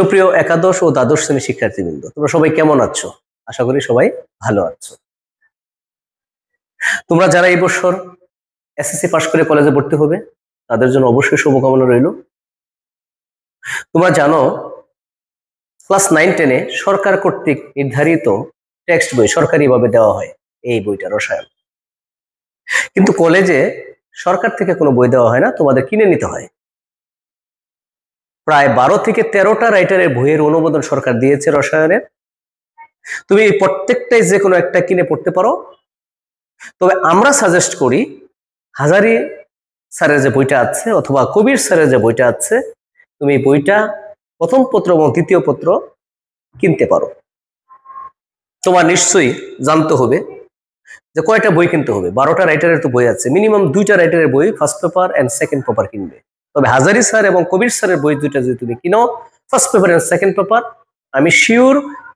সুপ্রিয় একাদশ ও দ্বাদশ শ্রেণীর শিক্ষার্থীবৃন্দ, তোমরা সবাই কেমন আছো? আশা করি সবাই ভালো আছো। তোমরা যারা এই বছর এসএসসি পাশ করে কলেজে ভর্তি হবে তাদের জন্য অবশ্যই শুভকামনা রইল। তোমরা জানো ক্লাস 9-10-এ সরকার কর্তৃক নির্ধারিত টেক্সট বই সরকারিভাবে দেওয়া হয়, এই বইটা রসায়ন। কিন্তু কলেজে সরকার থেকে কোনো বই দেওয়া হয় না, তোমাদের কিনে নিতে হয়। প্রায় 12 থেকে 13টা রাইটারের বইয়ের অনুমোদন সরকার দিয়েছে রসায়নের। তুমি এই প্রত্যেকটাই যে কোনো একটা কিনে পড়তে পারো। তবে আমরা সাজেস্ট করি হাজারি স্যারের যে বইটা আছে অথবা কবির স্যারের যে বইটা আছে, তুমি এই বইটা প্রথম পত্র এবং দ্বিতীয় পত্র কিনতে পারো। তোমার নিশ্চয়ই জানতে হবে যে কয়টা বই কিনতে হবে। 12টা রাইটারের তো বই আছে, মিনিমাম 2টা রাইটারের বই first paper and second paper কিনবে। তবে হাজারি স্যার এবং কবির স্যারের বই দুইটা যদি তুমি কিনো first paper and second paper, আমি শিওর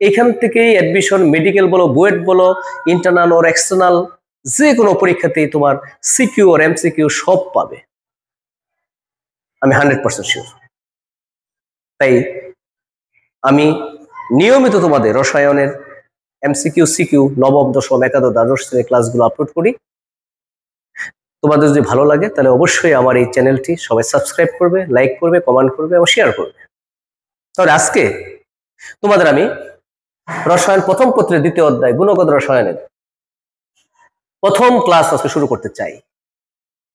এখান থেকেই অ্যাডমিশন, মেডিকেল বলো, বুয়েট বলো, ইন্টারনাল ওর এক্সটার্নাল যে কোনো পরীক্ষাতেই তোমার সিকিউ আর এমসিকিউ সব পাবে, আমি 100% শিওর। তাই আমি নিয়মিত তোমাদের রসায়নের এমসিকিউ সিকিউ নবম, দশম, একাদশ, দ্বাদশ শ্রেণীর ক্লাসগুলো আপলোড করি। তোমাদের যদি ভালো লাগে তাহলে অবশ্যই আমার এই চ্যানেলটি সবাই সাবস্ক্রাইব করবে, লাইক করবে, কমেন্ট করবে এবং শেয়ার করবে। তাহলে আজকে তোমাদের আমি রসায়ন প্রথম পত্রের দ্বিতীয় অধ্যায় গুণগত রসায়নের প্রথম ক্লাস আজকে শুরু করতে চাই।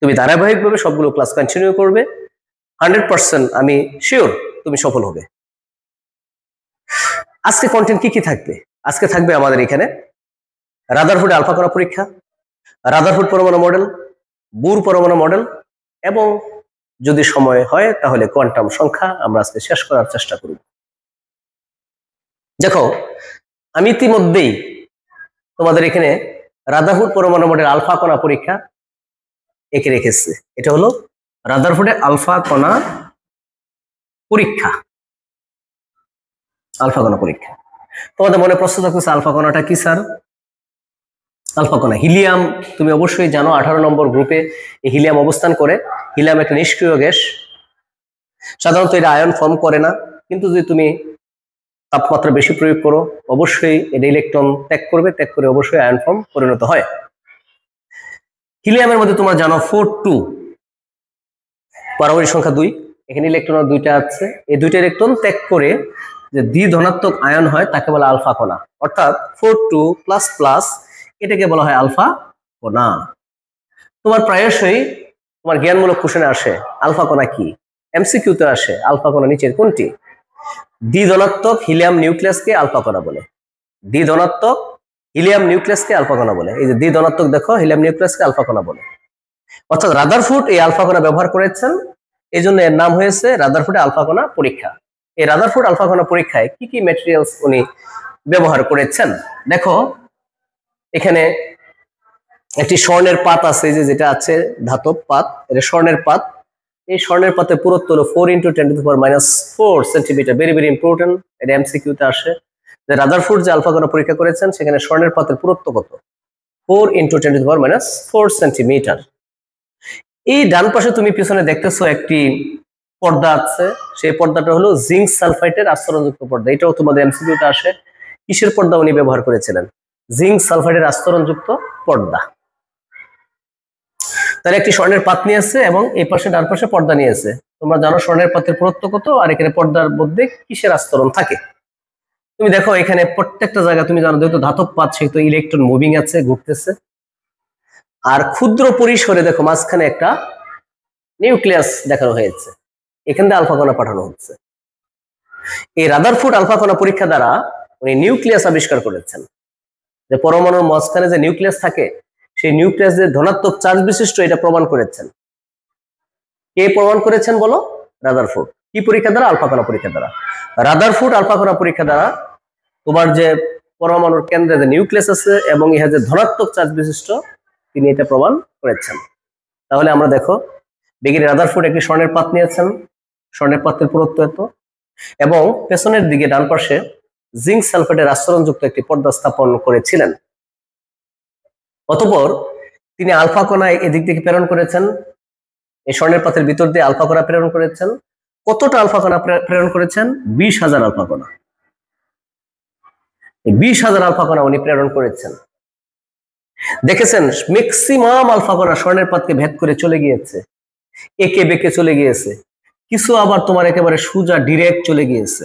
তুমি ধারাবাহিকভাবে সবগুলো ক্লাস কন্টিনিউ করবে, 100% আমি শিওর তুমি সফল হবে। আজকে কন্টেন্ট কি কি থাকবে? আজকে থাকবে আমাদের এখানে রাদারফোর্ড আলফা কণা পরীক্ষা, রাদারফোর্ড পরমাণু মডেল, বুর পরমাণু মডেল এবং যদি সময় হয় তাহলে কোয়ান্টাম সংখ্যা আমরা আজকে শেষ করার চেষ্টা করব। দেখো, আমি ইতিমধ্যেই তোমাদের এখানে রাদারফোর্ড পরমাণু মডেল আলফা কণা পরীক্ষা এঁকে রেখেছে। এটা হলো রাদারফোর্ডের আলফা কণা পরীক্ষা। আলফা কণা পরীক্ষা, তোমাদের মনে প্রশ্ন থাকতেছে আলফা কণাটা কি স্যার? আলফা কণা হিলিয়াম, তুমি অবশ্যই জানো 18 নম্বর গ্রুপে এই হিলিয়াম অবস্থান করে। হিলিয়াম একটা নিষ্ক্রিয় গ্যাস, সাধারণত এটা আয়ন ফর্ম করে না, কিন্তু যদি তুমি তাপমাত্রা বেশি প্রয়োগ করো অবশ্যই এটা ইলেকট্রন ত্যাগ করবে, ত্যাগ করে অবশ্যই আয়ন ফর্ম পরিণত হয়। হিলিয়ামের মধ্যে তোমরা জানো 4-2 পারমাণবিক সংখ্যা 2, এখানে ইলেকট্রন দুইটা আছে, এই দুইটা ইলেকট্রন ত্যাগ করে যে দ্বি ধনাত্মক আয়ন হয় তাকে বলা আলফা কণা। অর্থাৎ 4-2++, এটাকে বলা হয় আলফা কণা। তোমার প্রায়শই তোমার জ্ঞানমূলক কোশ্চেনে আসে আলফা কণা কি, এমসিকিউতে আসে আলফা কণা নিচের কোনটি? দ্বি ধনাত্মক হিলিয়াম নিউক্লিয়াসকে আলফা কণা বলে। দ্বি ধনাত্মক হিলিয়াম নিউক্লিয়াসকে আলফা কণা বলে। এই যে দ্বি ধনাত্মক দেখো, হিলিয়াম নিউক্লিয়াসকে আলফা কণা বলে। অর্থাৎ রাদারফোর্ড এই আলফা কণা ব্যবহার করেছেন, এই জন্য এর নাম হয়েছে রাদারফোর্ডের আলফা কণা পরীক্ষা। এই রাদারফোর্ড আলফা কণা পরীক্ষায় কি কি ম্যাটেরিয়ালস উনি ব্যবহার করেছেন? দেখো, এখানে একটি স্বর্ণের পাত আছে, যেটা আছে ধাতব পাত, এটা স্বর্ণের পাত। এই স্বর্ণের পাতের পুরুত্ব হলো 4 × 10⁻⁴ সেন্টিমিটার। ভেরি ভেরি ইম্পর্টেন্ট, এটা এমসিকিউতে আসে যে রাদারফোর্ড যে আলফা কণা পরীক্ষা করেছেন সেখানে স্বর্ণের পাতের পুরুত্ব কত? 4 × 10⁻⁴ সেন্টিমিটার। এই ডান পাশে তুমি পিছনে দেখতেছো একটি পর্দা আছে, সেই পর্দাটা হলো জিঙ্ক সালফাইডের আস্তরণযুক্ত পর্দা। এটাও তোমাদের এমসিকিউতে আসে। কিসের পর্দা উনি ব্যবহার করেছিলেন? জিঙ্ক সালফাইডের আস্তরণযুক্ত পর্দা। তাহলে একটি স্বর্ণের পাত নিয়েছে এবং এই পাশে ডান পাশে পর্দা নিয়েছে। তোমরা জানো স্বর্ণের পাতের পুরুত্ব কত, আর এখানে পর্দার মধ্যে কিসের আস্তরণ থাকে? তুমি দেখো এখানে প্রত্যেকটা জায়গা তুমি জানো যেহেতু ধাতব পাত সেহেতু ইলেকট্রন মুভিং আছে, ঘুরতেছে। আর ক্ষুদ্র পরিসরে দেখো মাঝখানে একটা নিউক্লিয়াস দেখানো হয়েছে, এখান থেকে আলফা কণা পাঠানো হচ্ছে। এই রাদারফোর্ড আলফা কণা পরীক্ষা দ্বারা উনি নিউক্লিয়াস আবিষ্কার করেছেন, যে পরমাণুর মাঝখানে যে নিউক্লিয়াস থাকে সেই নিউক্লিয়াস যে ধনাত্মক চার্জ বিশিষ্ট, এটা প্রমাণ করেছেন। কে প্রমাণ করেছেন বলো? রাদারফোর্ড। কি পরীক্ষা দ্বারা? আলফা কণা পরীক্ষা দ্বারা। রাদারফোর্ড আলফা কণা পরীক্ষা দ্বারা তোমার যে পরমাণুর কেন্দ্রে যে নিউক্লিয়াস আছে এবং ইহা যে ধনাত্মক চার্জ বিশিষ্ট, তিনি এটা প্রমাণ করেছেন। তাহলে আমরা দেখো বেগির রাদারফোর্ড একটি স্বর্ণের পাত নিয়েছেন, স্বর্ণের পাতের পুরুত্ব এত, এবং পেছনের দিকে ডান পাশে জিঙ্ক সালফাইডের আস্তরণযুক্ত একটি পর্দা স্থাপন করেছিলেন। অতঃপর তিনি আলফা কণা এদিক থেকে প্রেরণ করেছেন, এই স্বর্ণের পাতের ভিতর দিয়ে আলফা কণা প্রেরণ করেছেন। কতটা আলফা কণা প্রেরণ করেছেন? 20,000 আলফা কণা। 20,000 আলফা কণা উনি প্রেরণ করেছেন। দেখেছেন ম্যাক্সিমাম আলফা কণা স্বর্ণের পাতকে ভেদ করে চলে গিয়েছে, একে বেঁকে চলে গিয়েছে। কিছু আবার তোমার একেবারে সোজা ডিরেক্ট চলে গিয়েছে,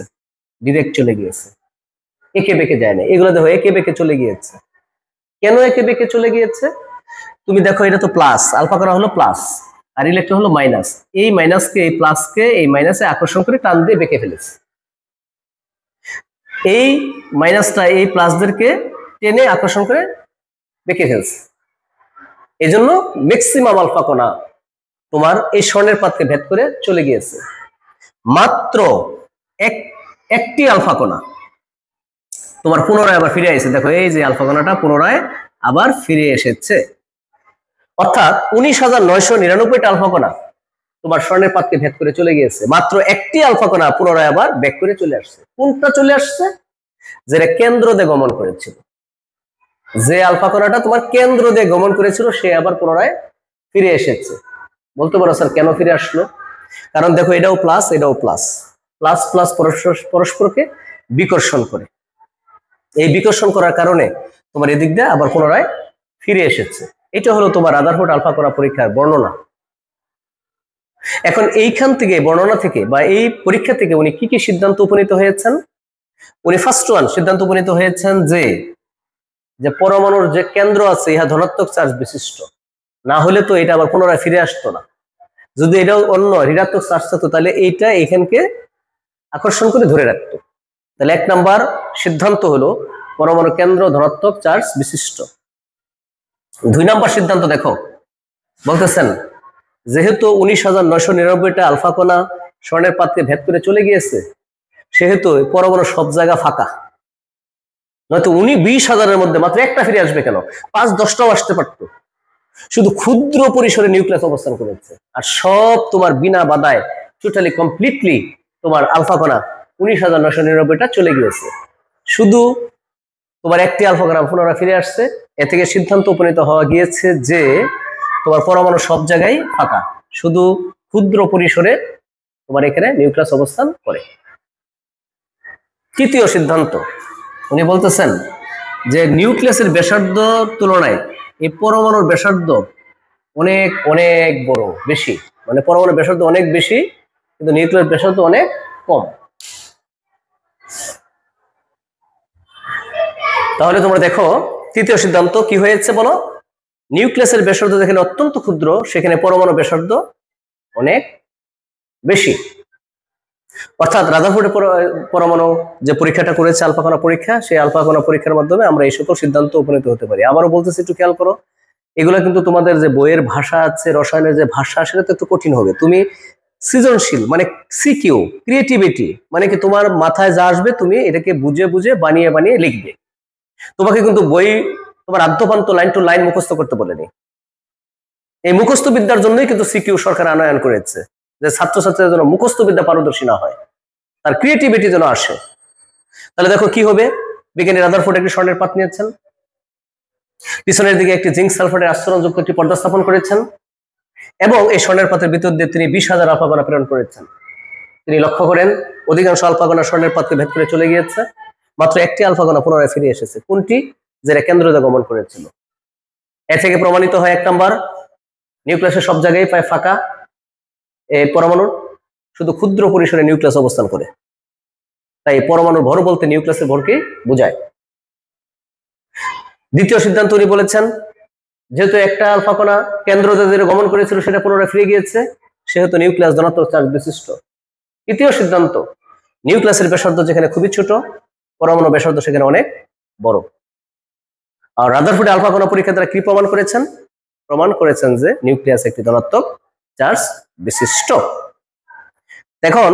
একে বেঁকে যায় না। এগুলো দেখো একে বেঁকে চলে গিয়েছে। কেন একে বেঁকে চলে গিয়েছে? তুমি দেখো এটা তো প্লাস, আলফা কণা হলো প্লাস আর ইলেকট্রন হলো মাইনাস। এই মাইনাসকে এই প্লাসকে এই মাইনাসে আকর্ষণ করে টান দিয়ে বেঁকে ফেলেছে। এই মাইনাসটা এই প্লাসদেরকে টেনে আকর্ষণ করে বেঁকে ফেলছে। এই জন্য ম্যাক্সিমাম আলফা কণা তোমার এই স্বর্ণের পাতকে ভেদ করে চলে গিয়েছে। মাত্র একটি আলফা কণা তোমার পুনরায় আবার ফিরে এসেছে। দেখো এই যে আলফা কণাটা পুনরায় আবার ফিরে এসেছে। অর্থাৎ 19,999টা আলফা কণা তোমার স্বর্ণের পাতকে ভেদ করে চলে গিয়েছে। মাত্র একটি আলফা কণা পুনরায় আবার ব্যাক করে চলে আসছে। কোনটা চলে আসছে? যেটা কেন্দ্র দিয়ে গমন করেছিল। যে আলফা কণাটা তোমার কেন্দ্র দিয়ে গমন করেছিল সে আবার পুনরায় ফিরে এসেছে। বলতে পারো স্যার কেন ফিরে আসলো? কারণ দেখো এটাও প্লাস, এটাও প্লাস, প্লাস প্লাস পরস্পরকে বিকর্ষণ করে। এই বিকর্ষণ করার কারণে তোমার এদিক দিয়ে আবার পুনরায় ফিরে এসেছে। এটা হলো তোমার রাদারফোর্ড আলফা কণা পরীক্ষার বর্ণনা। এখন এইখান থেকে বর্ণনা থেকে বা এই পরীক্ষা থেকে উনি কি কি সিদ্ধান্ত উপনীত হয়েছেন? উনি ফার্স্ট ওয়ান সিদ্ধান্ত উপনীত হয়েছেন যে পরমাণুর যে কেন্দ্র আছে ইহা ধনাত্মক চার্জ বিশিষ্ট, না হলে তো এটা আবার পুনরায় ফিরে আসতো না। যদি এটাও অন্য ঋণাত্মক চার্জ থাকতো তাহলে এইটা এখানকে আকর্ষণ করে ধরে রাখতো। তাহলে 1 নাম্বার সিদ্ধান্ত হলো পরমাণু কেন্দ্র ধনাত্মক চার্জ বিশিষ্ট। 2 নাম্বার সিদ্ধান্ত দেখো বলতেছেন যেহেতু 19,999টা আলফা কণা স্বর্ণের পাতকে ভেদ করে চলে গিয়েছে, সেহেতু পরমাণু সব জায়গা ফাঁকা। নয়তো উনি 20,000-এর মধ্যে মাত্র একটা ফিরে আসবে কেন? 5-10টাও আসতে পারতো। শুধু ক্ষুদ্র পরিসরে নিউক্লিয়াস অবস্থান করেছে। আর সব তোমার বিনা বাধায় টোটালি কমপ্লিটলি তোমার আলফা কণা 19,999টা চলে গিয়েছে। শুধু তোমার একটি আলফা কণা পুনরায় ফিরে আসছে। এ থেকে সিদ্ধান্ত উপনীত হওয়া গিয়েছে যে তোমার পরমাণু সব জায়গায় ফাঁকা, শুধু ক্ষুদ্র পরিসরে তোমার এখানে নিউক্লিয়াস অবস্থান করে। তৃতীয় সিদ্ধান্ত উনি বলতেছেন যে নিউক্লিয়াসের ব্যাসার্ধ তুলনায় এই পরমাণুর ব্যাসার্ধ অনেক অনেক বড়, বেশি। মানে পরমাণুর ব্যাসার্ধ অনেক বেশি কিন্তু নিউক্লিয়াস ব্যাসার্ধ অনেক কম। তাহলে তোমরা দেখো তৃতীয় সিদ্ধান্ত কি হয়েছে বলো? নিউক্লিয়াসের ব্যাসার্ধ যেখানে অত্যন্ত ক্ষুদ্র সেখানে পরমাণু ব্যাসার্ধ অনেক বেশি। অর্থাৎ রাদারফোর্ড পরমাণু যে পরীক্ষাটা করেছে আলফা কণা পরীক্ষা, সেই আলফা কণা পরীক্ষার মাধ্যমে আমরা এই সকল সিদ্ধান্ত উপনীত হতে পারি। আবারও বলতেছি একটু খেয়াল করো, এগুলা কিন্তু তোমাদের যে বইয়ের ভাষা আছে, রসায়নের যে ভাষা, সেটা তো একটু কঠিন হবে। তুমি সৃজনশীল মানে সিকিউ ক্রিয়েটিভিটি মানে কি তোমার মাথায় যা আসবে তুমি এটাকে বুঝে বুঝে বানিয়ে বানিয়ে লিখবে। তোমাকে কিন্তু বই তোমার আদ্যপান্ত লাইন টু লাইন মুখস্থ করতে বলেনি। এই মুখস্থ বিদ্যার জন্যই কিন্তু সিকিউ সরকার আনয়ন করেছে, যে ছাত্রছাত্রীরা যেন মুখস্থ বিদ্যা পারদর্শী না হয়, তার ক্রিয়েটিভিটি যেন আসে। তাহলে দেখো কি হবে, বিজ্ঞানী রাদারফোর্ড একটি স্বর্ণের পাত নিয়েছেন, পিছনের দিকে একটি জিঙ্ক সালফাইডের আস্তরণযুক্ত একটি পর্দা স্থাপন করেছেন এবং এই স্বর্ণের পাতের ভিতর দিয়ে তিনি 20,000 আলফা কণা প্রেরণ করেছেন। তিনি লক্ষ্য করেন অধিকাংশ আলফা কণা স্বর্ণের পাতকে ভেদ করে চলে গিয়েছে, মাত্র একটি আলফা কণা পুনরায় ফিরে এসেছে। কোনটি? যেটা কেন্দ্র দিয়ে গমন করেছিল। এ থেকে প্রমাণিত হয় 1 নাম্বার নিউক্লিয়াসের সব জায়গায় প্রায় ফাঁকা, এই পরমাণুর শুধু ক্ষুদ্র পরিসরে নিউক্লিয়াস অবস্থান করে, তাই পরমাণুর ভর বলতে নিউক্লিয়াসের ভরকে বোঝায়। দ্বিতীয় সিদ্ধান্ত উনি বলেছেন যেহেতু একটা আলফা কণা কেন্দ্র দিয়ে গমন করেছিল সেটা পুনরায় ফিরে গিয়েছে, সেহেতু নিউক্লিয়াস ধনাত্মক চার্জ বিশিষ্ট। তৃতীয় সিদ্ধান্ত নিউক্লিয়াসের ব্যাসার্ধ যেখানে খুবই ছোট, পরমাণু ব্যাসার্ধ সেখানে অনেক বড়। আর রাদারফোর্ড আলফা কণা পরীক্ষা দ্বারা কি প্রমাণ করেছেন? প্রমাণ করেছেন যে নিউক্লিয়াস একটি ধনাত্মক চার্জ বিশিষ্ট। এখন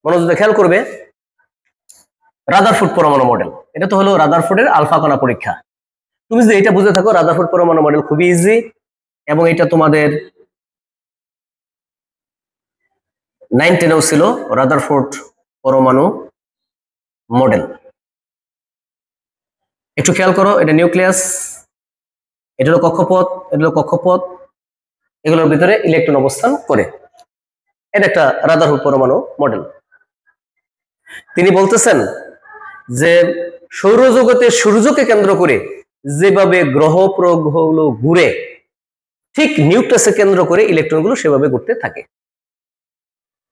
মনোযোগ দিয়ে খেয়াল করবে, রাদারফোর্ড পরমাণু মডেল, এটা তো হলো রাদারফোর্ডের আলফা কণা পরীক্ষা। তুমি যদি এটা বুঝে থাকো রাদারফোর্ড পরমাণু মডেল খুবই ইজি, এবং এটা তোমাদের 9-10-এও ছিল রাদারফোর্ড পরমাণু মডেল। একটু খেয়াল করো, এটা নিউক্লিয়াস, এটা হলো কক্ষপথ, এটা হলো কক্ষপথ, এগুলোর ভিতরে ইলেকট্রন অবস্থান করে। এটা একটা রাদারফোর্ড পরমাণু মডেল। তিনি বলতেছেন যে সৌরজগতে সূর্যকে কেন্দ্র করে যেভাবে গ্রহ উপগ্রহগুলো ঘুরে, ঠিক নিউক্লিয়াসকে কেন্দ্র করে ইলেকট্রনগুলো সেভাবে ঘুরতে থাকে।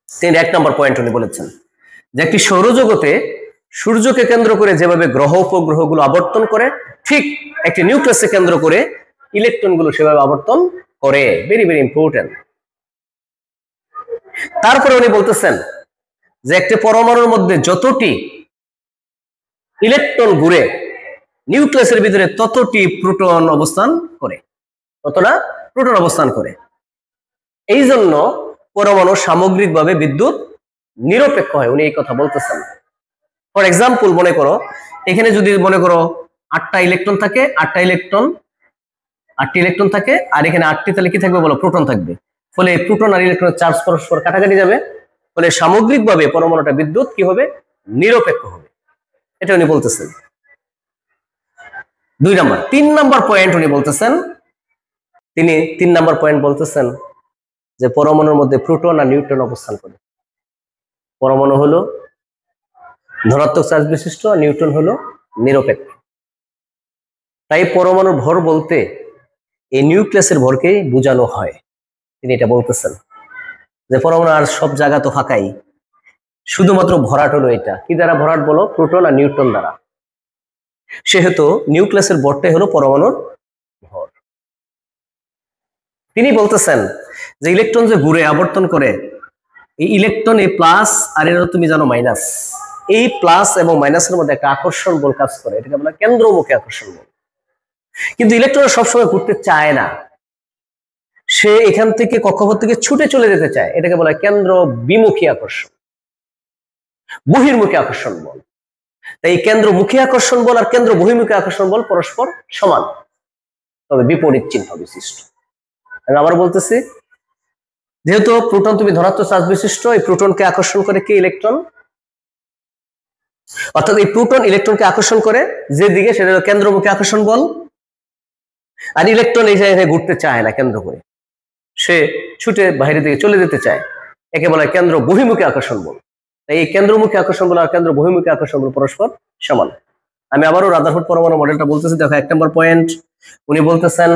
তিনি 1 নম্বর পয়েন্ট উনি বলেছেন যে একটি সৌরজগতে সূর্যকে কেন্দ্র করে যেভাবে গ্রহ উপগ্রহগুলো আবর্তন করে, ঠিক একটি নিউক্লিয়াসকে কেন্দ্র করে ইলেকট্রনগুলো সেভাবে আবর্তন করে। Very very important. তারপরে উনি বলতেছেন যে একটি পরমাণুর মধ্যে যতটি ইলেকট্রন ঘুরে নিউক্লিয়াসের ভিতরে ততটি প্রোটন অবস্থান করে, ততটা প্রোটন অবস্থান করে। এই জন্য পরমাণু সামগ্রিকভাবে বিদ্যুৎ নিরপেক্ষ হয়, উনি এই কথা বলতেছেন। ফর এক্সাম্পল, মনে করো এখানে যদি মনে করো 8টা ইলেকট্রন থাকে, 8টি ইলেকট্রন থাকে, আর এখানে 8টি তাহলে কি থাকবে বলো, প্রোটন থাকবে। ফলে প্রোটন আর ইলেকট্রনের চার্জ পরস্পর কাটাকাটি যাবে, ফলে সামগ্রিকভাবে পরমাণুটা বিদ্যুৎ কি হবে, নিরপেক্ষ হবে। এটা উনি বলতেছেন 2 নম্বর। 3 নম্বর পয়েন্ট উনি বলতেছেন, তিনি 3 নম্বর পয়েন্ট বলতেছেন যে পরমাণুর মধ্যে প্রোটন আর নিউট্রন অবস্থান করে। পরমাণু হলো ধনাত্মক চার্জ বিশিষ্ট, আর নিউট্রন হলো নিরপেক্ষ। তাই পরমাণুর ভর বলতে এই নিউক্লিয়াসের ভরকেই বোঝানো হয়। তিনি এটা বলতেছেন যে পরমাণু আর সব জায়গা তো ফাঁকাই, শুধুমাত্র ভরাট হলো এটা। কি দ্বারা ভরাট বলো, প্রোটন আর নিউট্রন দ্বারা। সেহেতু নিউক্লিয়াসের ভরটাই হলো পরমাণুর ভর। তিনি বলতেছেন যে ইলেকট্রন যে ঘুরে আবর্তন করে, এই ইলেকট্রন এই প্লাস আর এর তুমি জানো মাইনাস, এই প্লাস এবং মাইনাসের মধ্যে একটা আকর্ষণ বল কাজ করে, এটাকে বলা কেন্দ্রমুখী আকর্ষণ বল। কিন্তু ইলেকট্রন সবসময় ঘুরতে চায় না, সে এখান থেকে কক্ষপথ থেকে ছুটে চলে যেতে চায়, এটাকে বলা কেন্দ্র বিমুখী আকর্ষণ, বহির্মুখী আকর্ষণ বল। তাই কেন্দ্রমুখী আকর্ষণ বল আর কেন্দ্র বহির্মুখী আকর্ষণ বল পরস্পর সমান, তবে বিপরীত চিহ্ন বিশিষ্ট। আমি আবার বলতেছি, যেহেতু প্রোটন তুমি ধনাত্মক চার্জ বিশিষ্ট, এই প্রোটনকে আকর্ষণ করে কি, ইলেকট্রন। অর্থাৎ এই প্রোটন ইলেকট্রনকে আকর্ষণ করে যে দিকে, সেটা হলো কেন্দ্রমুখী আকর্ষণ বল। আর ইলেকট্রন এই জায়গায় ঘুরতে চায় না কেন্দ্র করে, সে ছুটে বাইরের দিকে চলে যেতে চায়, একে বলা হয় কেন্দ্র বহির্মুখী আকর্ষণ বল। তাই এই কেন্দ্রমুখী আকর্ষণ বল আর কেন্দ্র বহির্মুখী আকর্ষণ বল পরস্পর সমান। আমি আবারও রাদারফোর্ড পরমাণু মডেলটা বলতেছি, দেখো 1 নম্বর পয়েন্ট উনি বলতেছেন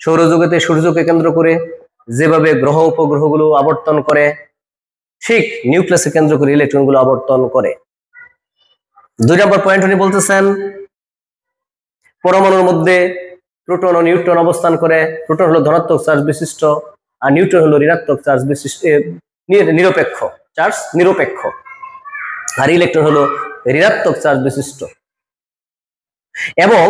সৌরজগতে সূর্যকে কেন্দ্র করে যেভাবে গ্রহ উপগ্রহগুলো আবর্তন করে, ঠিক নিউক্লিয়াসকে কেন্দ্র করে ইলেকট্রনগুলো আবর্তন করে। 2 নম্বর পয়েন্ট উনি বলতেছেন পরমাণুর মধ্যে প্রোটন ও নিউট্রন অবস্থান করে। প্রোটন হলো ধনাত্মক চার্জ বিশিষ্ট, আর নিউট্রন হলো ঋণাত্মক চার্জ বিশিষ্ট, নিরপেক্ষ চার্জ নিরপেক্ষ, আর ইলেকট্রন হলো ঋণাত্মক চার্জ বিশিষ্ট। এবং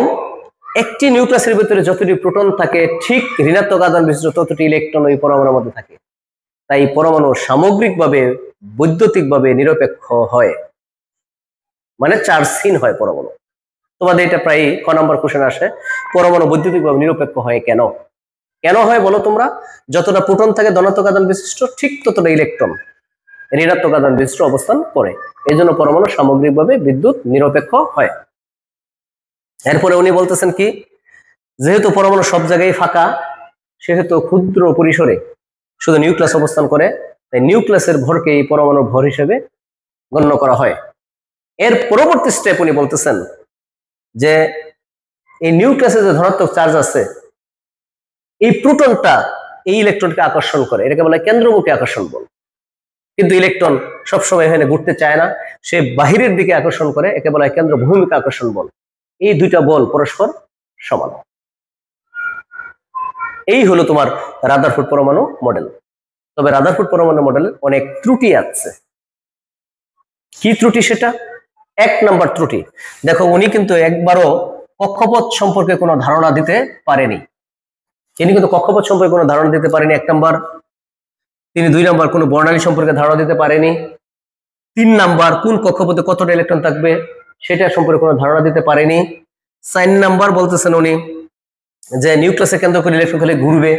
একটি নিউক্লিয়াসের ভিতরে যতটি প্রোটন থাকে, ঠিক ঋণাত্মক আধান বিশিষ্ট ততটি ইলেকট্রন ওই পরমাণুর মধ্যে থাকে। তাই পরমাণু সামগ্রিকভাবে বৈদ্যুতিকভাবে নিরপেক্ষ হয়, মানে চার্জহীন হয় পরমাণু। তোমাদের এটা প্রায় ক নম্বর কোশ্চেন আসে, পরমাণু বৈদ্যুতিকভাবে নিরপেক্ষ হয় কেন? কেন হয় বলো তোমরা? যতটা প্রোটন থাকে ধনাত্মক আধান বিশিষ্ট, ঠিক ততটা ইলেকট্রন ঋণাত্মক আধান বিশিষ্ট অবস্থান করে। এই জন্য পরমাণু সামগ্রিকভাবে বিদ্যুৎ নিরপেক্ষ হয়। এরপরে উনি বলতেছেন কি, যেহেতু পরমাণু সব জায়গায় ফাঁকা, সেহেতু ক্ষুদ্র পরিসরে শুধু নিউক্লিয়াস অবস্থান করে, তাই নিউক্লিয়াসের ভরকে এই পরমাণুর ভর হিসেবে গণ্য করা হয়। এর পরবর্তী স্টেপ উনি বলতেছেন যে এই নিউক্লিয়াসে যে ধনাত্মক চার্জ আছে, এই প্রোটনটা এই ইলেকট্রনকে আকর্ষণ করে, এটাকে বলা হয় কেন্দ্রমুখী আকর্ষণ বল। কিন্তু ইলেকট্রন সবসময় এখানে ঘুরতে চায় না, সে বাহিরের দিকে আকর্ষণ করে, একে বলা হয় কেন্দ্র বহির্মুখী আকর্ষণ বল। এই দুইটা বল পরস্পর সমান। এই হলো তোমার রাদারফোর্ড পরমাণু মডেল। তবে রাদারফোর্ড পরমাণু মডেলে অনেক ত্রুটি আছে। কি ত্রুটি সেটা? 1 নম্বর ত্রুটি, দেখো উনি কিন্তু একবারও কক্ষপথ সম্পর্কে কোনো ধারণা দিতে পারেনি। তিনি কিন্তু কক্ষপথ সম্পর্কে কোনো ধারণা দিতে পারেনি 1 নম্বর। তিনি 2 নম্বর কোনো বর্ণালী সম্পর্কে ধারণা দিতে পারেনি। 3 নম্বর কোন কক্ষপথে কতটা ইলেকট্রন থাকবে সেটা সম্পর্কে কোনো ধারণা দিতে পারেনি। 4 নম্বর বলতেছেন উনি যে নিউক্লিয়াসে কেন্দ্র করে ইলেকট্রন খালি ঘুরবে,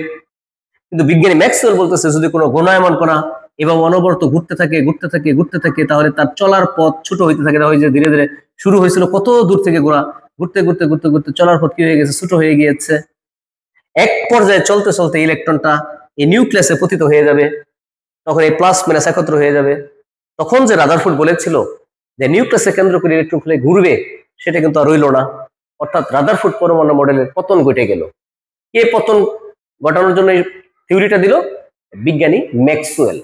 কিন্তু বিজ্ঞানী ম্যাক্সওয়েল বলতেছে যদি কোনো ঘূর্ণায়মান কণা এবং অনবরত ঘুরতে থাকে তাহলে তার চলার পথ ছোট হইতে থাকে। ওই যে ধীরে ধীরে শুরু হয়েছিল কত দূর থেকে ঘোরা, ঘুরতে চলার পথ কি হয়ে গেছে, ছোট হয়ে গিয়েছে। এক পর্যায়ে চলতে চলতে ইলেকট্রনটা এই নিউক্লিয়াসে পতিত হয়ে যাবে, তখন এই প্লাস মাইনাস একত্র হয়ে যাবে। তখন যে রাদারফোর্ড বলেছিল যে নিউক্লিয়াসকে কেন্দ্র করে ইলেকট্রন খালি ঘুরবে, সেটা কিন্তু আর রইল না। অর্থাৎ রাদারফোর্ড পরমাণু মডেলের পতন ঘটে গেল। কে পতন ঘটানোর জন্য এই থিওরিটা দিল? বিজ্ঞানী ম্যাক্সওয়েল।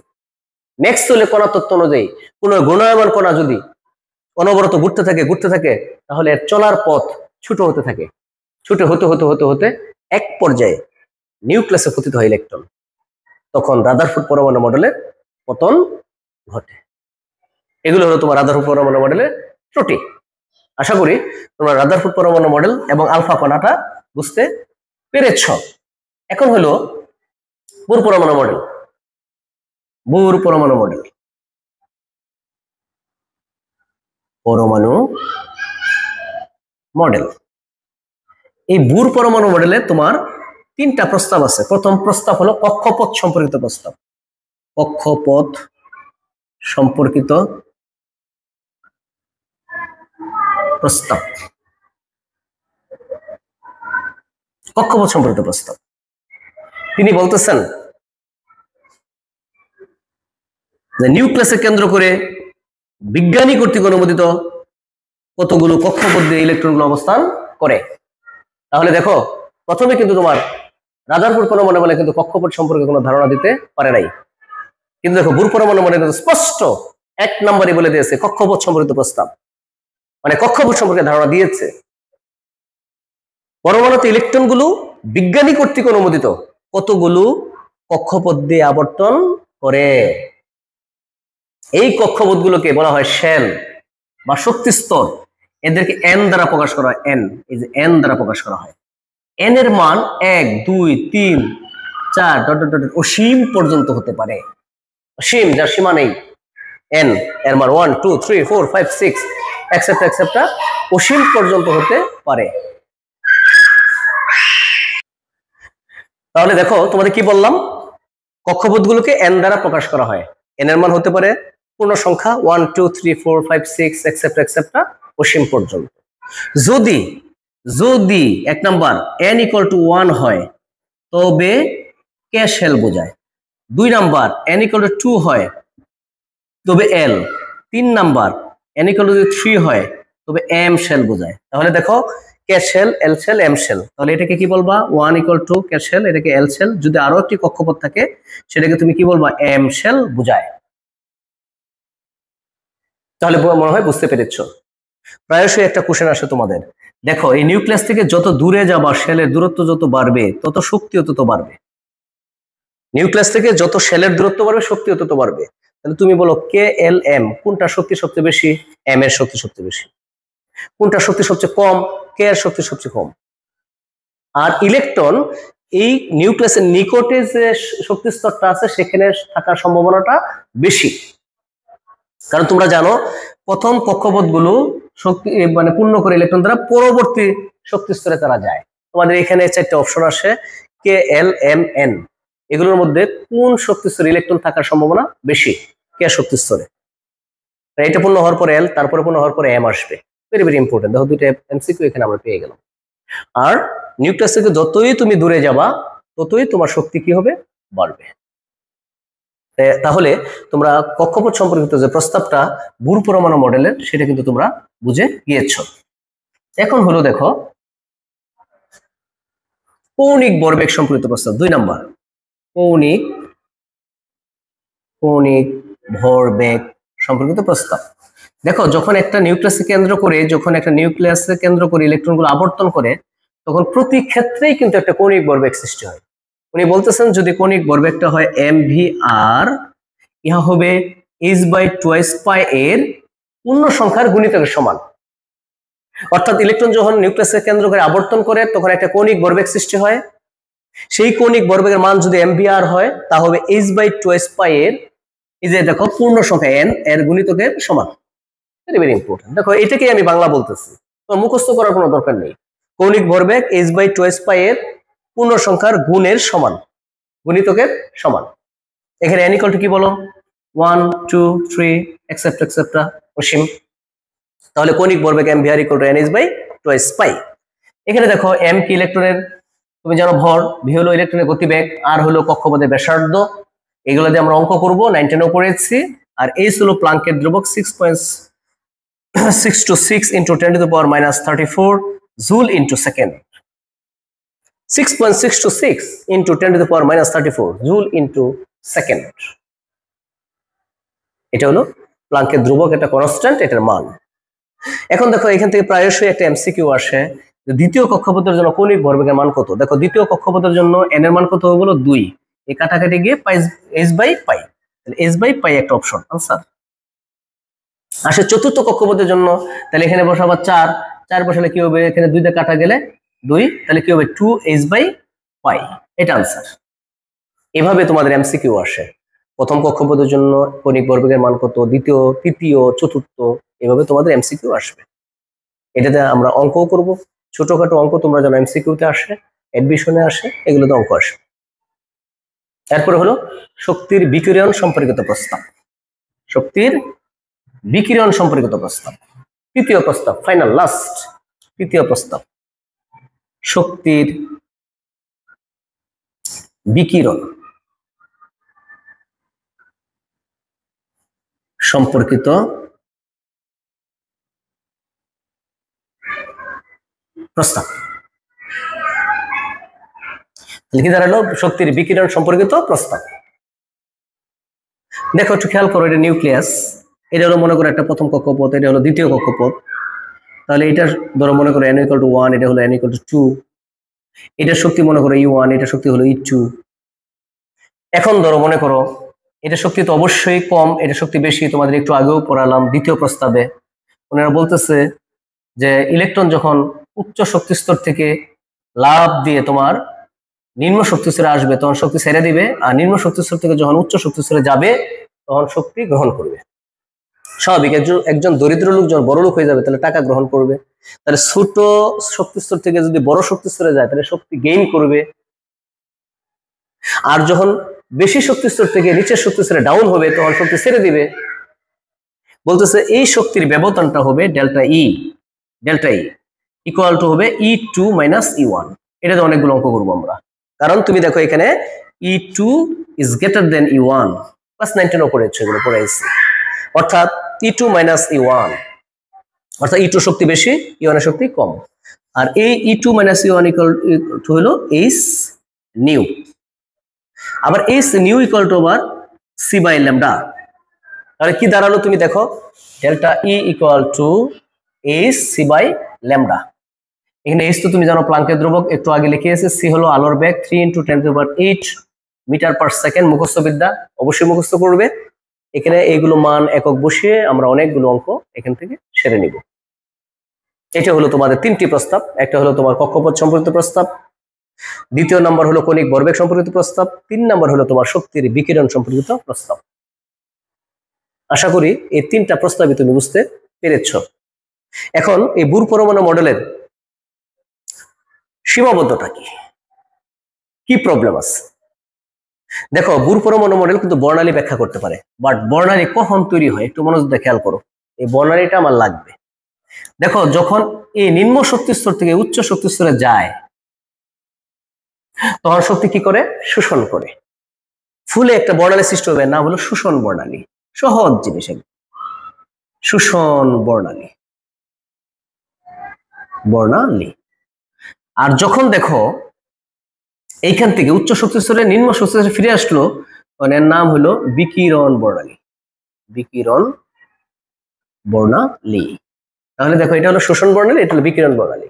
ম্যাক্সওয়েলের কণা তত্ত্ব অনুযায়ী কোন ঘূর্ণায়মান কণা যদি অনবরত ঘুরতে থাকে তাহলে এর চলার পথ ছোট হতে থাকে, ছোট হতে হতে হতে হতে এক পর্যায়ে নিউক্লিয়াসে পতিত হয় ইলেকট্রন। তখন রাদারফোর্ড পরমাণু মডেলের পতন ঘটে। এগুলো হলো তোমার রাদারফোর্ড পরমাণু মডেলের ত্রুটি। আশা করি তোমরা রাদারফোর্ড পরমাণু মডেল এবং আলফা কণাটা বুঝতে পেরেছ। এখন হলো বুর পরমাণু মডেল। বুর পরমাণু মডেল, পরমাণু মডেল। এই বুর পরমাণু মডেলে তোমার তিনটা প্রস্তাব আছে। প্রথম প্রস্তাব হলো কক্ষপথ সম্পর্কিত প্রস্তাব। কক্ষপথ সম্পর্কিত প্রস্তাব, কক্ষপথ সম্পর্কিত প্রস্তাব। তিনি বলতেছেন যে নিউক্লিয়াসকে কেন্দ্র করে বিজ্ঞানী কর্তৃক অনুমোদিত কতগুলো কক্ষপথ দিয়ে ইলেকট্রনগুলো অবস্থান করে। তাহলে দেখো, প্রথমে কিন্তু তোমার রাদারফোর্ড পরমাণু মডেলে কিন্তু কক্ষপথ সম্পর্কে কোনো ধারণা দিতে পারে নাই, কিন্তু দেখো বুর পরমাণু মডেলে স্পষ্ট 1 নম্বরে বলে দিয়েছে কক্ষপথ সম্পর্কিত প্রস্তাব, মানে কক্ষপথ সম্পর্কে ধারণা দিয়েছে। পরমাণুতে ইলেকট্রন গুলো বিজ্ঞানী কর্তৃক অনুমোদিত কতগুলো কক্ষপথ দিয়ে আবর্তন করে। এই কক্ষপথ গুলোকে বলা হয় শেল বা শক্তি স্তর। এদেরকে এন দ্বারা প্রকাশ করা হয়। এন, এই যে এন দ্বারা প্রকাশ করা হয়। এন এর মান 1, 2, 3, 4 অসীম পর্যন্ত হতে পারে। অসীম, যার সীমা নেই। এন এর মান 1, 2, 3, 4, 5, 6 এটসেট্রা এটসেট্রা অসীম পর্যন্ত হতে পারে। তাহলে দেখো, তোমাদের কি বললাম, কক্ষপথগুলোকে এন দ্বারা প্রকাশ করা হয়। এন এর মান হতে পারে পূর্ণ সংখ্যা 1, 2, 3, 4, 5, 6 এটসেট্রা এটসেট্রা অসীম পর্যন্ত। যদি যদি 1 নাম্বার n = 1 হয় তবে কে শেল বোঝায়। 2 নাম্বার n = 2 হয় তবে এল। 3 নাম্বার n = 3 হয় তবে এম শেল বোঝায়। তাহলে দেখো, কে শেল, এল শেল, এম শেল। তাহলে এটাকে কি বলবা? 1 = কে শেল, এটাকে এল শেল। যদি আরো একটি কক্ষপথ থাকে সেটাকে তুমি কি বলবা? এম শেল বোঝায়। তাহলে মনে হয় বুঝতে পেরেছো। প্রায়শই একটা কোশ্চেন আসে তোমাদের, দেখো এই নিউক্লিয়াস থেকে যত দূরে যাবা শেলের দূরত্ব যত বাড়বে তত শক্তিও তত বাড়বে। নিউক্লিয়াস থেকে যত শেলের দূরত্ব বাড়বে শক্তিও তত বাড়বে। তাহলে তুমি বলো কে এল এম কোনটা শক্তি সবচেয়ে বেশি? এম এর শক্তি সবচেয়ে বেশি। কোনটা শক্তি সবচেয়ে কম? কে এর শক্তি সবচেয়ে কম। আর ইলেকট্রন এই নিউক্লিয়াসের নিকটে যে শক্তি স্তরটা আছে সেখানে থাকার সম্ভাবনাটা বেশি। কারণ তোমরা জানো প্রথম কক্ষপথ গুলো শক্তি মানে পূর্ণ করে ইলেকট্রন দ্বারা পরবর্তী শক্তি স্তরে তারা যায়। তোমাদের এখানে 4টা অপশন আসে, কে এল এম এন। এগুলোর মধ্যে কোন শক্তি স্তরে ইলেকট্রন থাকার সম্ভাবনা বেশি? কে শক্তি স্তরে। এটা পূর্ণ হওয়ার পরে এল, তারপরে পূর্ণ হওয়ার পরে এম আসবে। Very very important. দেখো, 2টা এমসিকিউ এখানে আমরা পেয়ে গেলাম। আর নিউক্লিয়াস থেকে যতই তুমি দূরে যাবা ততই তোমার শক্তি কি হবে? বাড়বে। তাহলে তোমরা কক্ষপথ সম্পর্কিত যে প্রস্তাবটা বুর পরমাণু মডেলের, সেটা কিন্তু তোমরা বুঝে গিয়েছো। এখন হলো দেখো কৌণিক ভরবেগ সম্পর্কিত প্রস্তাব। 2 নাম্বার, কৌণিক ভরবেগ সম্পর্কিত প্রস্তাব। দেখো, যখন একটা নিউক্লিয়াসকে কেন্দ্র করে ইলেকট্রনগুলো আবর্তন করে তখন প্রতি ক্ষেত্রেই কিন্তু একটা কৌণিক ভরবেগ সৃষ্টি হয়। উনি বলতেছেন যদি কৌণিক ভরবেগটা হয় mvr, ইহা হবে h/2π এর পূর্ণ সংখ্যার গুণিতকের সমান। অর্থাৎ ইলেকট্রন যখন নিউক্লিয়াসকে কেন্দ্র করে আবর্তন করে তখন একটা কৌণিক ভরবেগ সৃষ্টি হয়। সেই কৌণিক ভরবেগের মান যদি mvr হয় তা হবে h/2π এর, এই যে দেখো, পূর্ণ সংখ্যা n এর গুণিতকের সমান। Very very important. দেখো, এটাকেই আমি বাংলা বলতেছি, তো মুখস্থ করার কোনো দরকার নেই। কৌণিক ভরবেগ h/2π এর পূর্ণ সংখ্যার গুণের সমান, গুণিতকের সমান। এখানে n = কি বলো? 1, 2, 3 এটসেট্রা এটসেট্রা অসীম। তাহলে কৌণিক ভরবেগ mvr = nh/2π। এখানে দেখো, m কি ইলেকট্রনের তুমি জানো ভর, v হলো ইলেকট্রনের গতিবেগ, r হলো কক্ষপথের ব্যাসার্ধ, এগুলো দিয়ে আমরা অঙ্ক করব, 9 10 পড়েছি। আর এই হলো প্লাঙ্কের ধ্রুবক 6.626 into 10 to the power minus 34 joule into second। 6.626 into 10 to the power minus 34 joule into second। এটা হলো প্লাঙ্কের ধ্রুবক, এটা কনস্ট্যান্ট, এটার মান। এখন দেখো এখান থেকে প্রায়শই একটা এমসিকিউ আসে, দ্বিতীয় কক্ষপথের জন্য কৌণিক ভরবেগের মান কত। দেখো দ্বিতীয় কক্ষপথের জন্য এন এর মান কত হলো 2, এই কাটাকাটি গিয়ে এইচ বাই পাই, তাহলে এইচ বাই পাই একটা অপশন আনসার। আসে চতুর্থ কক্ষপথের জন্য, তাহলে এখানে বসাবো 4 বসালে কি হবে, এখানে 2 দিয়ে কাটা গেলে 2, তাহলে কি হবে 2 এইচ বাই পাই, এটা আনসার। এভাবে তোমাদের এমসিকিউ আসে, প্রথম কক্ষপথের জন্য কৌণিক ভরবেগের মান কত, দ্বিতীয়, তৃতীয়, চতুর্থ, এভাবে তোমাদের এমসিকিউ আসবে। এটাতে আমরা অঙ্কও করব, ছোটখাটো অঙ্ক তোমরা যেন এমসিকিউতে আসে, এডমিশনে আসে, এগুলোতে অঙ্ক আসবে। এরপরে হলো শক্তির বিকিরণ সম্পর্কিত প্রস্তাব। শক্তির বিকিরণ সম্পর্কিত প্রস্তাব, তৃতীয় প্রস্তাব, ফাইনাল লাস্ট, তৃতীয় প্রস্তাব, শক্তির বিকিরণ সম্পর্কিত প্রস্তাব। লিখে দাঁড়ালো শক্তির বিকিরণ সম্পর্কিত প্রস্তাব। দেখো একটু খেয়াল করো, এটা নিউক্লিয়াস, এটা হলো মনে করো একটা প্রথম কক্ষপথ, এটা হলো দ্বিতীয় কক্ষপথ। তাহলে এটা ধরো মনে করো n = 1, এটা হলো n = 2, এটা শক্তি মনে করো E1, এটা শক্তি হলো E2। এখন ধরো মনে করো এটা শক্তি তো অবশ্যই কম, এটা শক্তি বেশি, তোমাদের একটু আগেও পড়ালাম দ্বিতীয় প্রস্তাবে। ওনারা বলতেছে যে ইলেকট্রন যখন উচ্চ শক্তি স্তর থেকে লাফ দিয়ে তোমার নিম্ন শক্তি স্তরে আসবে তখন শক্তি ছেড়ে দিবে, আর নিম্ন শক্তি স্তর থেকে যখন উচ্চ শক্তি স্তরে যাবে তখন শক্তি গ্রহণ করবে। স্বাভাবিক, একজন দরিদ্র লোক যখন বড় লোক হয়ে যাবে তাহলে টাকা গ্রহণ করবে, তাহলে ছোট শক্তি স্তর থেকে যদি বড় শক্তি স্তরে যায় তাহলে শক্তি গেইন করবে। আর যখন বেশি শক্তি স্তর থেকে নিচের শক্তি স্তরে ডাউন হবে তখন শক্তি ছেড়ে দিবে। বলতেছে এই শক্তির ব্যবধানটা হবে ডেল্টা ই ইকুয়াল টু হবে E2 - E1। এটাতে অনেকগুলো অঙ্ক করবো আমরা, কারণ তুমি দেখো এখানে E2 is greater than E1, class 9 10 পড়েছো, এগুলো পড়াইছি। অর্থাৎ E2 - E1, অর্থাৎ E2 শক্তি বেশি, E1 এর শক্তি কম। আর এই E2 - E1 ইকুয়াল টু হলো H নিউ। আবার H নিউ ইকুয়াল টু আবার C বাই ল্যামডা। তাহলে কি দাঁড়ালো তুমি দেখো, delta E equal to H C by lambda. এখানে H তো তুমি জানো প্লাঙ্কের ধ্রুবক, একটু আগে লিখিয়েছে। C হলো আলোর বেগ 3 × 10⁸ মিটার/সেকেন্ড, মুখস্থ বিদ্যা, অবশ্যই মুখস্থ করবে। এখানে এইগুলো মান একক বসিয়ে আমরা অনেকগুলো অঙ্ক এখান থেকে সেরে নিব। এটা হলো তোমাদের 3টি প্রস্তাব। একটা হলো তোমার কক্ষপথ সম্পর্কিত প্রস্তাব, দ্বিতীয় নম্বর হলো কৌণিক ভরবেগ সম্পর্কিত প্রস্তাব, 3 নম্বর হলো তোমার শক্তির বিকিরণ সম্পর্কিত প্রস্তাব। আশা করি এই 3টা প্রস্তাবই তুমি বুঝতে পেরেছ। এখন এই বুর পরমাণু মডেলের সীমাবদ্ধতা কি প্রবলেম আছে দেখো। বুর পরমাণু মডেল কিন্তু বর্ণালী ব্যাখ্যা করতে পারে, বাট বর্ণালী কখন তৈরি হয় একটু মনোযোগ দিয়ে খেয়াল করো। এই বর্ণালীটা আমার লাগবে। দেখো যখন এই নিম্ন শক্তি স্তর থেকে উচ্চ শক্তি স্তরে যায় তখন শক্তি কি করে, শোষণ করে। ফুলে একটা বর্ণালী সৃষ্টি হবে, নাম হলো শোষণ বর্ণালী। সহজ জিনিস, শোষণ বর্ণালী। আর যখন দেখো এইখান থেকে উচ্চ শক্তি স্তরে নিম্ন শক্তি স্তরে ফিরে আসলো তখন এর নাম হলো বিকিরণ বর্ণালী। তাহলে দেখো এটা হলো শোষণ বর্ণালী, এটা হলো বিকিরণ বর্ণালী।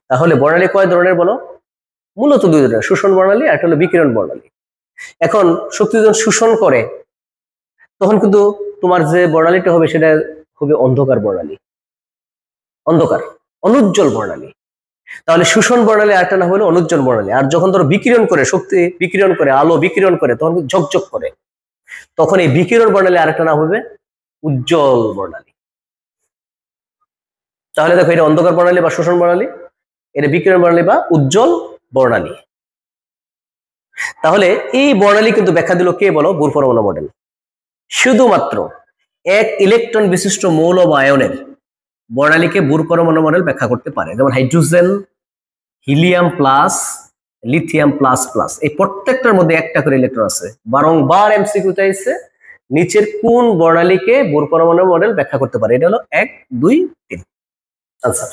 তাহলে বর্ণালী কয় ধরনের বলো, মূলত 2 ধরনের, শোষণ বর্ণালী আর একটা হলো বিকিরণ বর্ণালী। এখন শক্তি যখন শোষণ করে তখন কিন্তু তোমার যে বর্ণালীটা হবে সেটা হবে অন্ধকার বর্ণালী, অনুজ্জ্বল বর্ণালী। তাহলে শোষণ বর্ণালী আরেকটা নাম হলো অনুজ্জ্বল বর্ণালী। আর যখন ধরো বিকিরণ করে, শক্তি বিকিরণ করে, আলো বিকিরণ করে তখন ঝকঝক করে, তখন এই বিকিরণ বর্ণালী আরেকটা নাম হবে উজ্জ্বল বর্ণালী। তাহলে দেখো এটা অন্ধকার বর্ণালী বা শোষণ বর্ণালী, এটা বিকিরণ বর্ণালী বা উজ্জ্বল বর্ণালী। তাহলে এই বর্ণালী কিন্তু ব্যাখ্যা দিল কে বলো, বুর পরমাণু মডেল। শুধুমাত্র এক ইলেকট্রন বিশিষ্ট মৌল বা আয়নের বর্ণালীকে বুর পরমাণু মডেল ব্যাখ্যা করতে পারে, যেমন hydrogen, helium plus, lithium plus plus, এই প্রত্যেকটার মধ্যে একটা করে ইলেকট্রন আছে। বারংবার এমসিকিউতে আইছে নিচের কোন বর্ণালীকে বোর পরমাণু মডেল ব্যাখ্যা করতে পারে? এটা হলো 1 2 3 আনসার।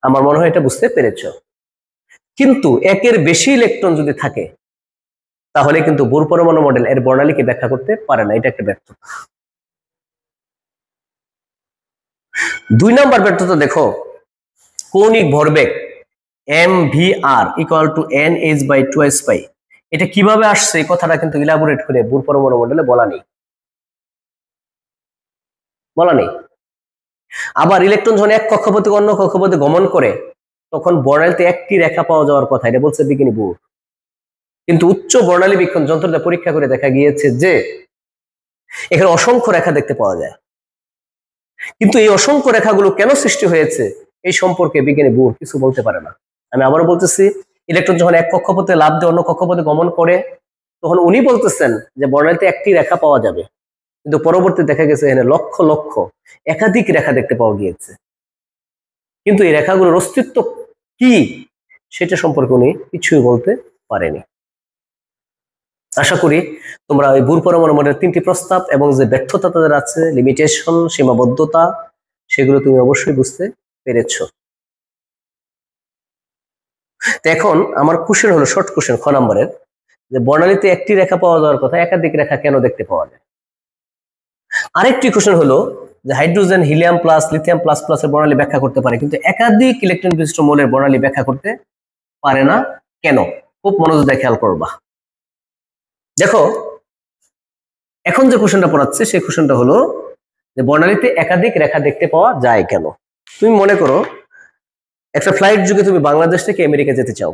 আমার মনে হয় এটা বুঝতে পেরেছো। কিন্তু একের বেশি ইলেকট্রন যদি থাকে তাহলে কিন্তু বোর পরমাণু মডেল এর বর্ণালীকে ব্যাখ্যা করতে পারে না, এটা একটা ব্যর্থতা। 2 নাম্বার ব্যর্থতা দেখো, কৌণিক ভরবেগ mvr ইকুয়াল টু nh/2s পাই, এটা কিভাবে আসছে এই কথাটা কিন্তু ইলাবোরেট করে বোর পরমাণু মডেলে বলা নেই, বলা নেই। আবার ইলেকট্রন যখন এক কক্ষপথ থেকে অন্য কক্ষপথে গমন করে তখন বর্ণালীতে একটি রেখা পাওয়া যাওয়ার কথা, এটা বলছে বিজ্ঞানী বোর। কিন্তু উচ্চ বর্ণালী বীক্ষণ যন্ত্রটা পরীক্ষা করে দেখা গিয়েছে যে এখানে অসংখ্য রেখা দেখতে পাওয়া যায়। কিন্তু এই অসংখ্য রেখাগুলো কেন সৃষ্টি হয়েছে এই সম্পর্কে বিজ্ঞানী বোর কিছু বলতে পারে না। আমি আবারও বলতেছি, ইলেকট্রন যখন এক কক্ষপথে লাফ দিয়ে অন্য কক্ষপথে গমন করে তখন উনি বলতেছেন যে বর্ণালীতে একটি রেখা পাওয়া যাবে, কিন্তু পরবর্তী দেখা গেছে এখানে লক্ষ লক্ষ একাধিক রেখা দেখতে পাওয়া গিয়েছে। কিন্তু এই রেখাগুলোর অস্তিত্ব কি সেটা সম্পর্কে উনি কিছুই বলতে পারেনি। আশা করি তোমরা ওই বোর পরমাণু মডেলের 3টি প্রস্তাব এবং যে ব্যর্থতা তাদের আছে, লিমিটেশন, সীমাবদ্ধতা, সেগুলো তুমি অবশ্যই বুঝতে পেরেছ। তো এখন আমার কোশ্চেন হলো, শর্ট কোশ্চেন খ নম্বরের, যে বর্ণালীতে একটি রেখা পাওয়া যাওয়ার কথা, একাধিক রেখা কেন দেখতে পাওয়া যায়? আরেকটি কোশ্চেন হলো যে hydrogen helium plus lithium plus প্লাসের বর্ণালী ব্যাখ্যা করতে পারে কিন্তু একাধিক ইলেকট্রন বিশিষ্ট মৌলের বর্ণালী ব্যাখ্যা করতে পারে না কেন? খুব মনোযোগ দিয়ে খেয়াল করবা। দেখো এখন যে কোশ্চেনটা পড়াচ্ছে সেই কোশ্চেনটা হলো যে বর্ণালীতে একাধিক রেখা দেখতে পাওয়া যায় কেন। তুমি মনে করো একটা ফ্লাইট যুগে তুমি বাংলাদেশ থেকে আমেরিকা যেতে চাও,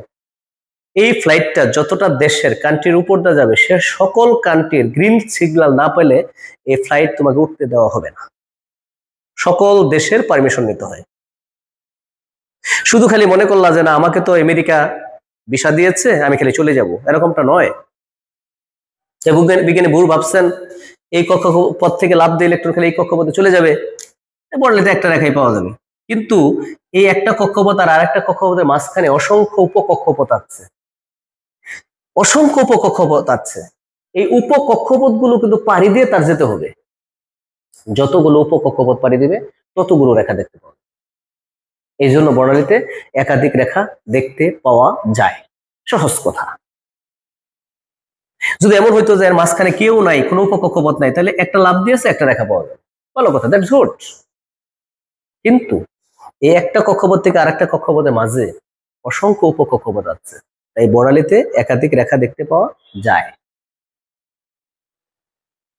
এই ফ্লাইটটা যতটা দেশের কান্ট্রির উপর দিয়ে যাবে সে সকল কান্ট্রির গ্রিন সিগন্যাল না পেলে এই ফ্লাইট তোমাকে উঠতে দেওয়া হবে না, সকল দেশের পারমিশন নিতে হয়। শুধু খালি মনে করলা যে না আমাকে তো আমেরিকা ভিসা দিয়েছে আমি খালি চলে যাব, এরকমটা নয়। বিজ্ঞানী বোর ভাবছেন এই কক্ষপথ থেকে লাফ দিয়ে ইলেকট্রন খালি এই কক্ষপথে চলে যাবে, বর্ণালীতে একটা রেখাই পাওয়া যাবে। কিন্তু এই একটা কক্ষপথ আর আরেকটা কক্ষপথের মাঝখানে অসংখ্য উপকক্ষপথ আছে, অসংখ্য উপকক্ষপথ আছে। এই উপকক্ষপথ গুলো কিন্তু পাড়ি দিয়ে তার যেতে হবে, যতগুলো উপকক্ষপথ পাড়ি দিবে ততগুলো রেখা দেখতে পাবে। এই জন্য বর্ণালীতে একাধিক রেখা দেখতে পাওয়া যায়, সহজ কথা। যদি এমন হইতো যে এর মাঝখানে কেউ নাই, কোনো উপকক্ষপথ নাই, তাহলে একটা লাফ দিয়েছে একটা রেখা পাওয়া যাবে, ভালো কথা, দ্যাটস গুড। কিন্তু এই একটা কক্ষপথ থেকে আরেকটা কক্ষপথের মাঝে অসংখ্য উপকক্ষপথ আছে, তাই বর্ণালীতে একাধিক রেখা দেখতে পাওয়া যায়।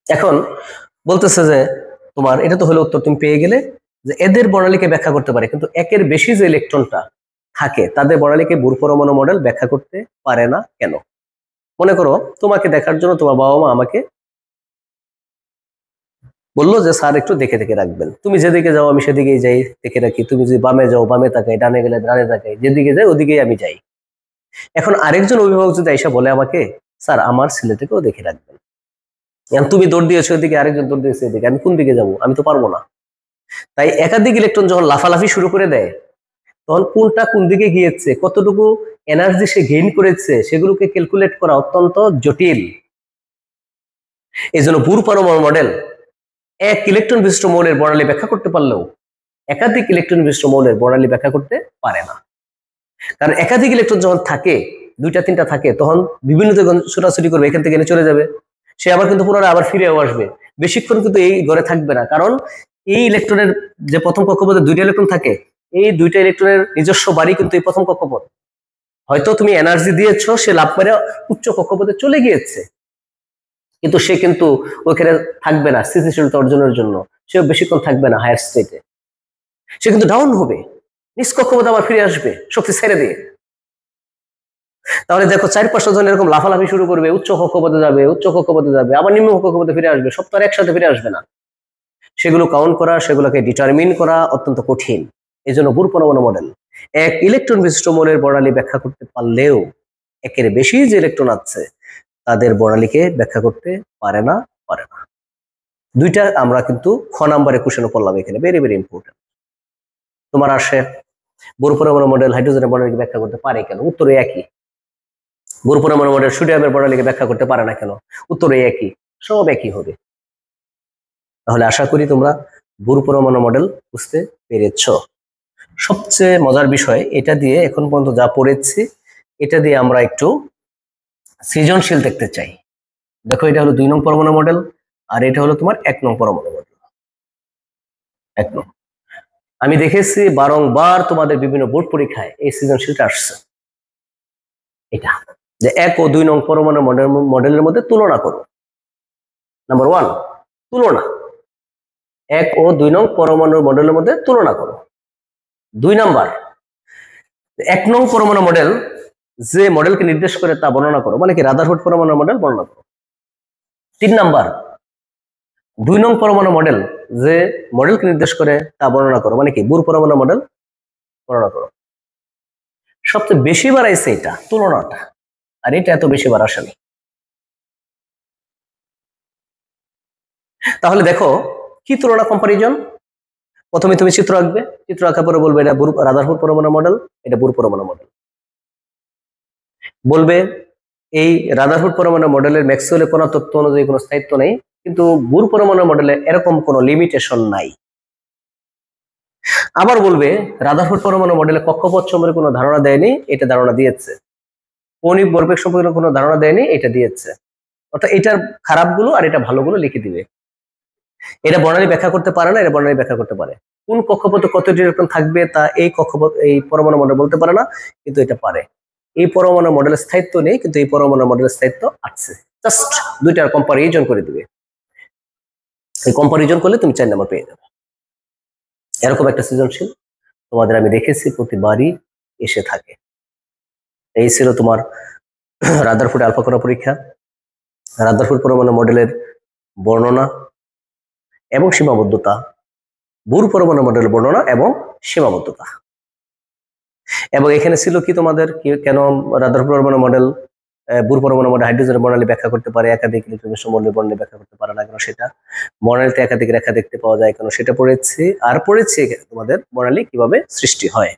এখন বলতেছে যে তোমার এটা তো হলো উত্তর, তুমি পেয়ে গেলে যে এদের বর্ণালীকে ব্যাখ্যা করতে পারে কিন্তু একের বেশি যে ইলেকট্রনটা থাকে তাদের বর্ণালীকে বোর পরমাণু মডেল ব্যাখ্যা করতে পারে না কেন? মনে করো তোমাকে দেখার জন্য তোমার বাবা মা আমাকে বললো যে স্যার একটু দেখে দেখে রাখবেন, তুমি যেদিকে যাও আমি সেদিকেই যাই, দেখে রাখি। তুমি যদি বামে যাও বামে তাকাই, ডানে গেলে ডানে তাকাই, যেদিকে যাই ওদিকেই আমি যাই। এখন আরেকজন অভিভাবক যদি এসে বলে আমাকে স্যার আমার ছেলেটাকেও দেখে রাখবেন, তুমি দৌড় দিয়েছো এদিকে, আরেকজন দৌড় দিয়েছে এদিকে, আমি কোন দিকে যাবো? আমি তো পারবো না। তাই একাধিক ইলেকট্রন যখন লাফালাফি শুরু করে দেয় তখন কোনটা কোন দিকে গিয়েছে, কতটুকু এনার্জি সে গেইন করেছে সেগুলোকে ক্যালকুলেট করা অত্যন্ত জটিল। এই জন্য বোর পরমাণু মডেল এক ইলেকট্রন বিশিষ্ট মৌলের বর্ণালী ব্যাখ্যা করতে পারলেও একাধিক ইলেকট্রন বিশিষ্ট মৌলের বর্ণালী ব্যাখ্যা করতে পারে না। কারণ একাধিক ইলেকট্রন যখন থাকে, দুইটা তিনটা থাকে, তখন বিভিন্ন দিকে ছোটাছুটি করবে, এখান থেকে এনে চলে যাবে, সে আবার কিন্তু পুনরায় আবার ফিরেও আসবে, বেশিক্ষণ কিন্তু এই ঘরে থাকবে না। কারণ এই ইলেকট্রনের যে প্রথম কক্ষপথে দুইটা ইলেকট্রন থাকে, এই দুইটা ইলেকট্রনের নিজস্ব বাড়ি কিন্তু এই প্রথম কক্ষপথ। হয়তো তুমি এনার্জি দিয়েছো, সে লাভ মেরে উচ্চ কক্ষপথে চলে গিয়েছে, কিন্তু সে কিন্তু ওইখানে থাকবে না স্থিতিশীলতা অর্জনের জন্য, সে বেশিক্ষণ থাকবে না হায়ার স্টেটে, সে কিন্তু ডাউন হবে, নিজ কক্ষপথে আবার ফিরে আসবে শক্তি ছেড়ে দিয়ে। তাহলে দেখো 4-5 জন এরকম লাফালাফি শুরু করবে, উচ্চ কক্ষপথে যাবে, উচ্চ কক্ষপথে যাবে, আবার নিম্ন কক্ষপথে ফিরে আসবে, সব তো আর একসাথে ফিরে আসবে না। সেগুলো কাউন্ট করা, সেগুলোকে ডিটারমিন করা অত্যন্ত কঠিন। এই জন্য বোর পরমাণু মডেল এক ইলেকট্রন বিশিষ্ট মৌলের বর্ণালী ব্যাখ্যা করতে পারলেও একের বেশি যে ইলেকট্রন আছে তাদের বর্ণালীকে ব্যাখ্যা করতে পারে না। দুইটা আমরা কিন্তু খ নাম্বারে কোশ্চেন করলাম, এখানে ভেরি ভেরি ইম্পর্টেন্ট। তোমার আসে বোর পরমাণু মডেল হাইড্রোজেনের বর্ণালীকে ব্যাখ্যা করতে পারে কেন? উত্তরে একই। বোর পরমাণু মডেল সোডিয়ামের বর্ণালীকে ব্যাখ্যা করতে পারে না কেন? উত্তরে একই। সব একই হবে। তাহলে আশা করি তোমরা বোর পরমাণু মডেল বুঝতে পেরেছ। সবচেয়ে মজার বিষয়, এটা দিয়ে এখন পর্যন্ত যা পড়েছি এটা দিয়ে আমরা একটু সৃজনশীল দেখতে চাই। দেখো, এটা হলো 2 নং পরমাণু মডেল, আর এটা হলো তোমার 1 নং পরমাণু মডেল। 1 নং। আমি দেখেছি বারংবার তোমাদের বিভিন্ন বোর্ড পরীক্ষায় এই সৃজনশীলটা আসছে, এটা যে 1 ও 2 নং পরমাণু মডেলের মধ্যে তুলনা করো। নাম্বার 1, তুলনা। 1 ও 2 নং পরমাণু মডেলের মধ্যে তুলনা করো। 2 নাম্বার, 1 নং পরমাণু মডেল যে মডেলকে নির্দেশ করে তা বর্ণনা করো, মানে কি রাদারফোর্ড পরমাণু মডেল বর্ণনা করো। 3 নাম্বার, 2 নং পরমাণু মডেল যে মডেলকে নির্দেশ করে তা বর্ণনা করো, মানে কি বোর পরমাণু মডেল বর্ণনা করো। সবচেয়ে বেশি বার আইছে এটা তুলনাটা, আর এটা এত বেশি বার আসেনি। তাহলে দেখো কি তুলনা কম্পারিজন। প্রথমে তুমি চিত্র আঁকবে, চিত্র আঁকার পরে বলবে এটা রাদারফোর্ড পরমাণু মডেল, এটা বোর পরমাণু মডেল। বলবে এই রাদারফোর্ড পরমাণু মডেলের ম্যাক্সওয়েলের কোন তত্ত্ব অনুযায়ী কোনো স্থায়িত্ব নেই, কিন্তু বোর পরমাণু মডেলে এরকম কোনো লিমিটেশন নাই। আবার বলবে রাদারফোর্ড পরমাণু মডেলে কক্ষপথ সম্পর্কে কোনো ধারণা দেয়নি, এটা ধারণা দিয়েছে। কৌণিক ভরবেগ সম্পর্কে কোনো ধারণা দেয়নি, এটা দিয়েছে। অর্থাৎ এটার খারাপগুলো আর এটা ভালোগুলো লিখে দিবে। এটা বর্ণালী ব্যাখ্যা করতে পারে না, এটা বর্ণালী ব্যাখ্যা করতে পারে। কোন কক্ষপথে কত ইলেকট্রন থাকবে তা এই কক্ষপথ এই পরমাণু মডেল বলতে পারে না, কিন্তু এটা পারে। এই পরমাণু মডেলের স্থায়িত্ব নেই, কিন্তু এই পরমাণু মডেলের স্থায়িত্ব আছে। জাস্ট দুইটার কম্পারিজন করে দিবে। এই কম্পারিজন করলে তুমি 4 নাম্বার পেয়ে যাবে। এরকম একটা সৃজনশীল তোমাদের আমি দেখেছি প্রতিবারই এসে থাকে। এই ছিল তোমার রাদারফোর্ড আলফা কোরা পরীক্ষা, রাদারফোর্ড পরমাণু মডেলের বর্ণনা এবং সীমাবদ্ধতা, বোর পরমাণু মডেলের বর্ণনা এবং সীমাবদ্ধতা। এবং এখানে ছিল কি তোমাদের কেন রাদারফোর্ড পরমাণু মডেল বোর পরমাণু মডেল হাইড্রোজেনের বর্ণালী ব্যাখ্যা করতে পারে, একাধিক ইলেকট্রন সম্বন্ধে বর্ণালী ব্যাখ্যা করতে পারে না কেন সেটা, বর্ণালীতে একাধিক রেখা দেখতে পাওয়া যায় কেন সেটা পড়েছি। আর পড়েছি তোমাদের বর্ণালী কিভাবে সৃষ্টি হয়।